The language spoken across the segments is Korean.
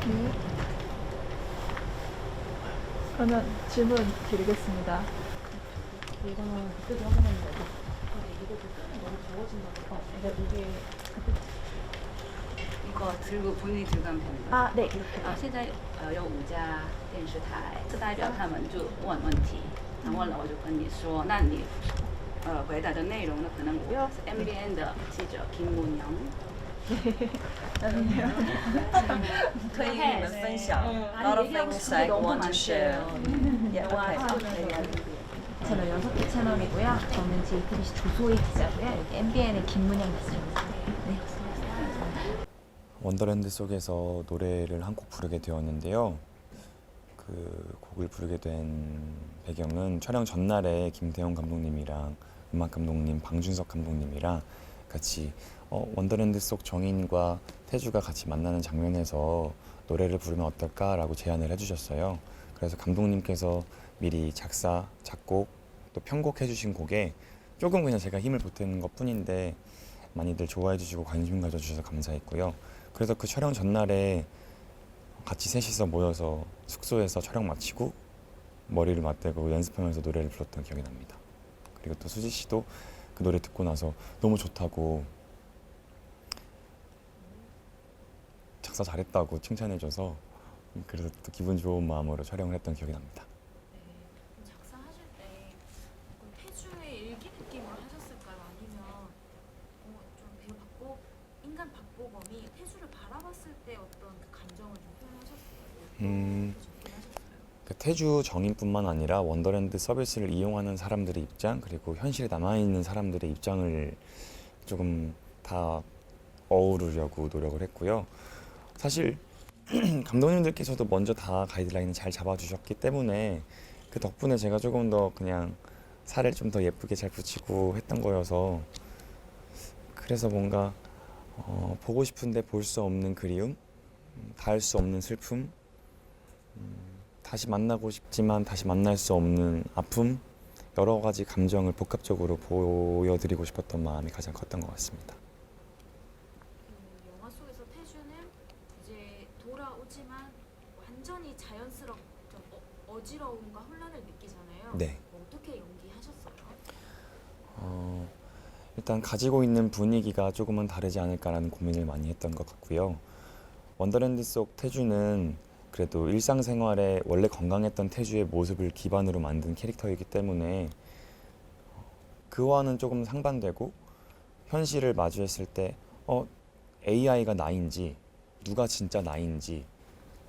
네. 그러면 질문 드리겠습니다. 이거는 그때도 확인했는데 이것도 뜨면 너무 더워진다고. 이게 이거 들고 본인이 들고 가면 됩니다. 아, 네, 이렇게. 现在有5家电视台，这代表他们就问问题，他问了我就跟你说，那你回答的内容呢，可能我是 MBN 的记者金문영，可以跟你们分享 a lot of things I want to share. Yeah, okay. 채널 6개 채널이고요. 저는 JTBC 조소희 기자고요. 여기 MBN의 김문영 기자입니다. 네. 원더랜드 속에서 노래를 한 곡 부르게 되었는데요. 그 곡을 부르게 된 배경은 촬영 전날에 김태형 감독님이랑 음악 감독님 방준석 감독님이랑 같이 원더랜드 속 정인과 태주가 같이 만나는 장면에서 노래를 부르면 어떨까라고 제안을 해주셨어요. 그래서 감독님께서 미리 작사, 작곡, 또 편곡해 주신 곡에 조금 그냥 제가 힘을 보태는 것 뿐인데 많이들 좋아해 주시고 관심 가져주셔서 감사했고요. 그래서 그 촬영 전날에 같이 셋이서 모여서 숙소에서 촬영 마치고 머리를 맞대고 연습하면서 노래를 불렀던 기억이 납니다. 그리고 또 수지 씨도 그 노래 듣고 나서 너무 좋다고 작사 잘했다고 칭찬해줘서 그래서 또 기분 좋은 마음으로 촬영을 했던 기억이 납니다. 작사하실 때 태주의 일기 느낌으로 하셨을까요? 아니면 좀 배우 인간 박보검이 태주를 바라봤을 때 어떤 그 감정을 좀 표현하셨을까요? 그 태주 정인뿐만 아니라 원더랜드 서비스를 이용하는 사람들의 입장 그리고 현실에 남아있는 사람들의 입장을 조금 다 어우르려고 노력을 했고요. 사실 감독님들께서도 먼저 다 가이드라인을 잘 잡아주셨기 때문에 그 덕분에 제가 조금 더 그냥 살을 좀 더 예쁘게 잘 붙이고 했던 거여서 그래서 뭔가 보고 싶은데 볼 수 없는 그리움, 닿을 수 없는 슬픔, 다시 만나고 싶지만 다시 만날 수 없는 아픔 여러 가지 감정을 복합적으로 보여드리고 싶었던 마음이 가장 컸던 것 같습니다. 영화 속에서 태주는 이제 돌아오지만 완전히 자연스럽 좀 어지러움과 혼란을 느끼잖아요. 네. 어떻게 연기하셨어요? 일단 가지고 있는 분위기가 조금은 다르지 않을까라는 고민을 많이 했던 것 같고요. 원더랜드 속 태주는 그래도 일상생활에 원래 건강했던 태주의 모습을 기반으로 만든 캐릭터이기 때문에 그와는 조금 상반되고 현실을 마주했을 때 AI가 나인지 누가 진짜 나인지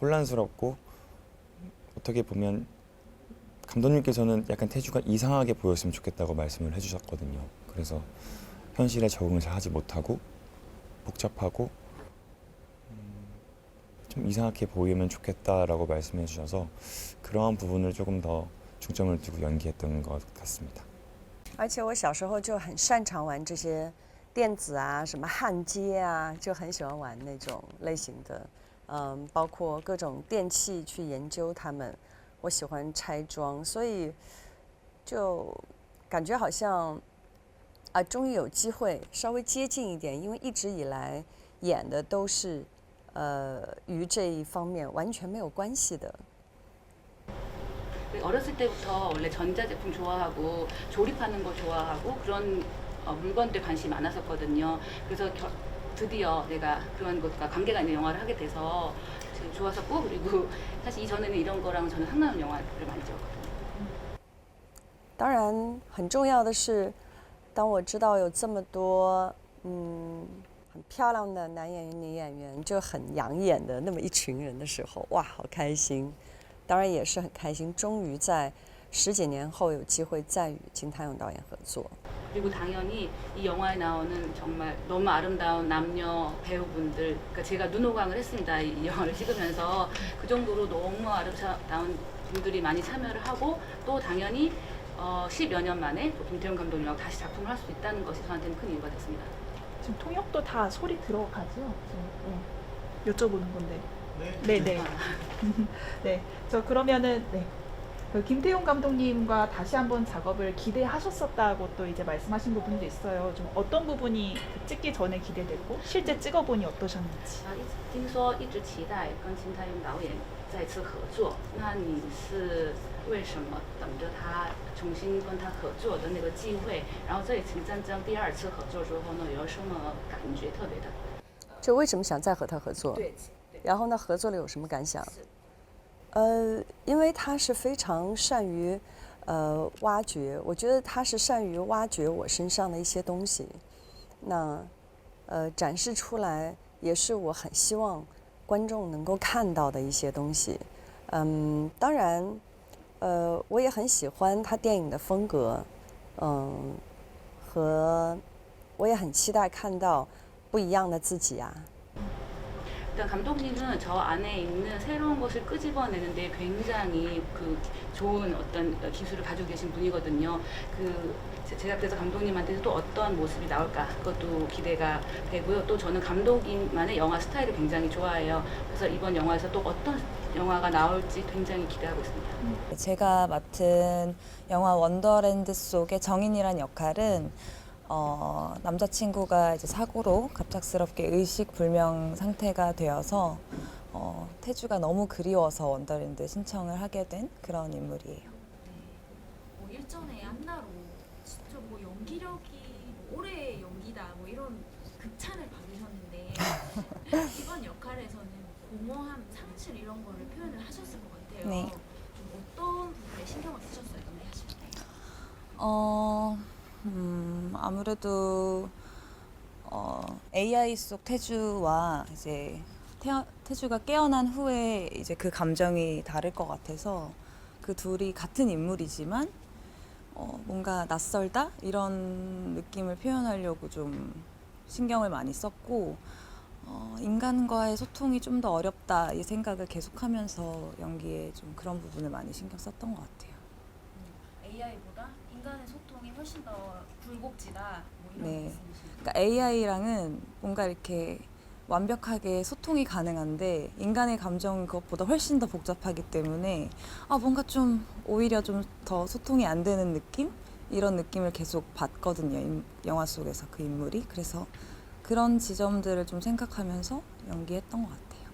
혼란스럽고 어떻게 보면 감독님께서는 약간 태주가 이상하게 보였으면 좋겠다고 말씀을 해주셨거든요. 그래서 현실에 적응을 잘 하지 못하고 복잡하고 좀 이상하게 보이면 좋겠다라고 말씀해 주셔서 그러한 부분을 조금 더 중점을 두고 연기했던 것 같습니다. 而且我小时候就很擅长玩这些电子啊，什么焊接啊，就很喜欢玩那种类型的。包括各种电器去研究它们，我喜欢拆装，所以就感觉好像终于有机会稍微接近一点，因为一直以来演的都是与这一方面完全没有关系的。 어렸을 때부터 원래 전자제품 좋아하고 조립하는 거 좋아하고 그런 물건들 관심이 많았었거든요. 그래서 드디어 내가 그런 것과 관계가 있는 영화를 하게 돼서 좋았었고 그리고 사실 이전에는 이런 거랑 저는 상관없는 영화를 많이 찍었거든요. 当然，很重要的是，当我知道有这么多很漂亮的男演员、女演员，就很养眼的那么一群人的时候，哇，好开心！当然也是很开心，终于在10几年后有机会再与金泰勇导演合作。 그리고 당연히 이 영화에 나오는 정말 너무 아름다운 남녀 배우분들, 그러니까 제가 눈호강을 했습니다. 이 영화를 찍으면서 그 정도로 너무 아름다운 분들이 많이 참여를 하고 또 당연히 10여 년 만에 또 김태형 감독님하고 다시 작품을 할 수 있다는 것이 저한테는 큰 이유가 됐습니다. 지금 통역도 다 소리 들어가죠? 여쭤보는 건데. 네, 네. 네. 저 그러면은 네. 그 김태용 감독님과 다시 한번 작업을 기대하셨었다고 또 이제 말씀하신 부분도 있어요. 좀 어떤 부분이 그 찍기 전에 기대됐고 실제 찍어보니 어떠셨는지. 听说一直期待跟金泰庸导演再次合作，那你是为什么等着他重新跟他合作的那个机会？然后这一次真正第二次合作之后呢，有什么感觉特别的？就为什么想再和他合作？对，然后呢，合作了有什么感想？因为他是非常善于挖掘，我觉得他是善于挖掘我身上的一些东西，那展示出来也是我很希望观众能够看到的一些东西。当然，我也很喜欢他电影的风格，和我也很期待看到不一样的自己啊。 일단 감독님은 저 안에 있는 새로운 것을 끄집어내는데 굉장히 그 좋은 어떤 기술을 가지고 계신 분이거든요. 제가 그래서 감독님한테서 또 어떤 모습이 나올까 그것도 기대가 되고요. 또 저는 감독님만의 영화 스타일을 굉장히 좋아해요. 그래서 이번 영화에서 또 어떤 영화가 나올지 굉장히 기대하고 있습니다. 제가 맡은 영화 원더랜드 속의 정인이란 역할은 남자친구가 이제 사고로 갑작스럽게 의식불명 상태가 되어서 태주가 너무 그리워서 원더랜드 신청을 하게 된 그런 인물이에요. 뭐 일전에 안나로 진짜 뭐 연기력이 뭐 올해의 연기다 뭐 이런 극찬을 받으셨는데 이번 역할에서는 공허함, 상실 이런 거를 표현을 하셨을 것 같아요. 네. 좀 어떤 부분에 신경을 쓰셨어요, 연기하실 때? 아무래도 AI 속 태주와 이제 태주가 깨어난 후에 이제 그 감정이 다를 것 같아서 그 둘이 같은 인물이지만 뭔가 낯설다 이런 느낌을 표현하려고 좀 신경을 많이 썼고 인간과의 소통이 좀 더 어렵다 이 생각을 계속하면서 연기에 좀 그런 부분을 많이 신경 썼던 것 같아요. AI보다 인간의 소통이 훨씬 더 굴곡지다 뭐 이런 네. 말씀이시죠? 그러니까 AI랑은 뭔가 이렇게 완벽하게 소통이 가능한데 인간의 감정은 그것보다 훨씬 더 복잡하기 때문에 뭔가 좀 오히려 좀 더 소통이 안 되는 느낌? 이런 느낌을 계속 받거든요. 영화 속에서 그 인물이. 그래서 그런 지점들을 좀 생각하면서 연기했던 것 같아요.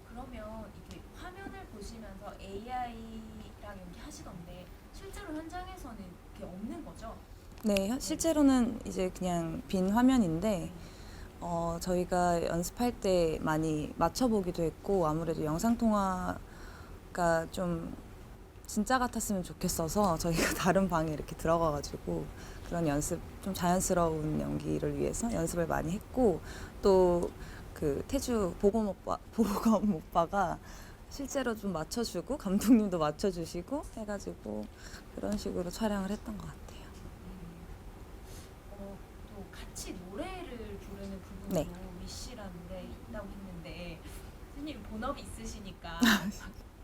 그러면 이게 화면을 보시면서 AI랑 연기하시던데 실제로 현장에서는 그게 없는 거죠? 네, 실제로는 이제 그냥 빈 화면인데 저희가 연습할 때 많이 맞춰보기도 했고 아무래도 영상통화가 좀 진짜 같았으면 좋겠어서 저희가 다른 방에 이렇게 들어가가지고 그런 연습, 좀 자연스러운 연기를 위해서 연습을 많이 했고 또 그 태주 보검 오빠가 실제로 좀 맞춰주고 감독님도 맞춰주시고 해가지고 그런 식으로 촬영을 했던 것 같아요. 또 같이 노래를 부르는 부분도 네. 위시라는 데 있다고 했는데 선생님 본업이 있으시니까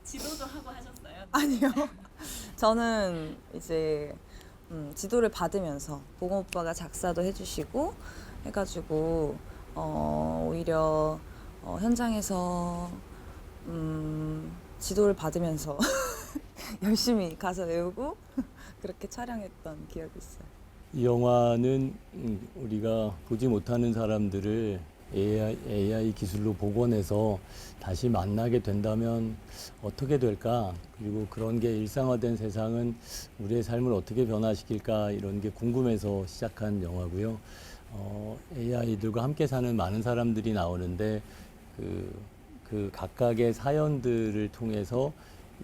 지도도 하고 하셨어요? 아니요. 저는 이제 지도를 받으면서 보검 오빠가 작사도 해주시고 해가지고 오히려 현장에서 지도를 받으면서 열심히 가서 외우고 그렇게 촬영했던 기억이 있어요. 이 영화는 우리가 보지 못하는 사람들을 AI 기술로 복원해서 다시 만나게 된다면 어떻게 될까? 그리고 그런 게 일상화된 세상은 우리의 삶을 어떻게 변화시킬까? 이런 게 궁금해서 시작한 영화고요. AI들과 함께 사는 많은 사람들이 나오는데 그 각각의 사연들을 통해서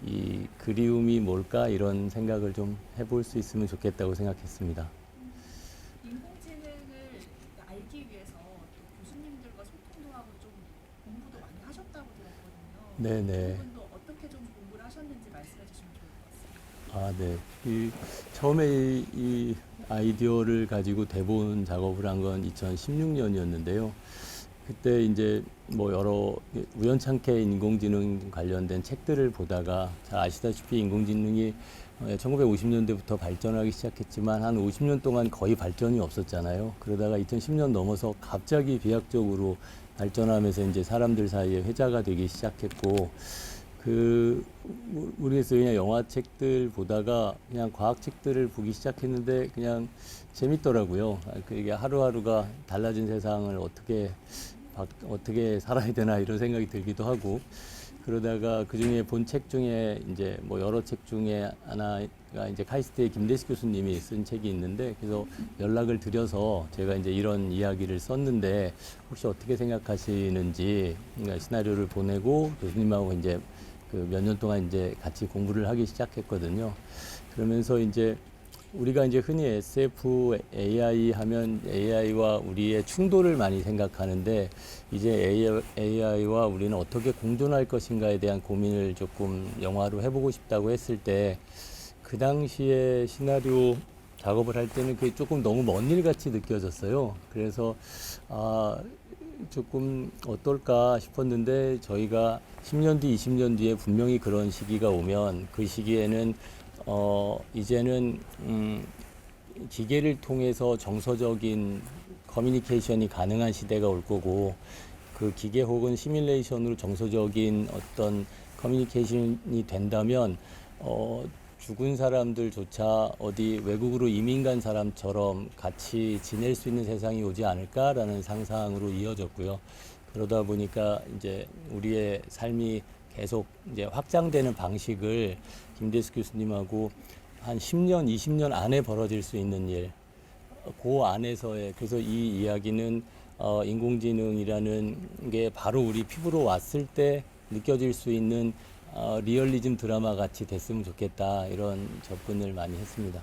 이 그리움이 뭘까? 이런 생각을 좀 해볼 수 있으면 좋겠다고 생각했습니다. 인공지능을 알기 위해서 교수님들과 소통도 하고 좀 공부도 많이 하셨다고 들었거든요. 네네. 그 부분도 어떻게 좀 공부를 하셨는지 말씀해 주시면 좋을 것 같습니다. 네. 처음에 이 아이디어를 가지고 대본 작업을 한 건 2016년이었는데요. 그때 이제 뭐 여러 우연찮게 인공지능 관련된 책들을 보다가 잘 아시다시피 인공지능이 1950년대부터 발전하기 시작했지만 한 50년 동안 거의 발전이 없었잖아요. 그러다가 2010년 넘어서 갑자기 비약적으로 발전하면서 이제 사람들 사이에 회자가 되기 시작했고 모르겠어요. 그냥 영화책들 보다가 그냥 과학책들을 보기 시작했는데 그냥 재밌더라고요. 이게 하루하루가 달라진 세상을 어떻게 살아야 되나 이런 생각이 들기도 하고, 그러다가 그 중에 본 책 중에 이제 뭐 여러 책 중에 하나가 이제 카이스트의 김대식 교수님이 쓴 책이 있는데, 그래서 연락을 드려서 제가 이제 이런 이야기를 썼는데 혹시 어떻게 생각하시는지, 그러니까 시나리오를 보내고 교수님하고 이제 그 몇 년 동안 이제 같이 공부를 하기 시작했거든요. 그러면서 이제 우리가 이제 흔히 SF, AI 하면 AI와 우리의 충돌을 많이 생각하는데, 이제 AI와 우리는 어떻게 공존할 것인가에 대한 고민을 조금 영화로 해보고 싶다고 했을 때, 그 당시에 시나리오 작업을 할 때는 그게 조금 너무 먼 일 같이 느껴졌어요. 그래서 조금 어떨까 싶었는데, 저희가 10년 뒤, 20년 뒤에 분명히 그런 시기가 오면 그 시기에는 이제는 기계를 통해서 정서적인 커뮤니케이션이 가능한 시대가 올 거고, 그 기계 혹은 시뮬레이션으로 정서적인 어떤 커뮤니케이션이 된다면 죽은 사람들조차 어디 외국으로 이민 간 사람처럼 같이 지낼 수 있는 세상이 오지 않을까라는 상상으로 이어졌고요. 그러다 보니까 이제 우리의 삶이 계속 이제 확장되는 방식을 김대식 교수님하고 한 10년, 20년 안에 벌어질 수 있는 일, 그 안에서의, 그래서 이 이야기는 인공지능이라는 게 바로 우리 피부로 왔을 때 느껴질 수 있는 리얼리즘 드라마 같이 됐으면 좋겠다, 이런 접근을 많이 했습니다.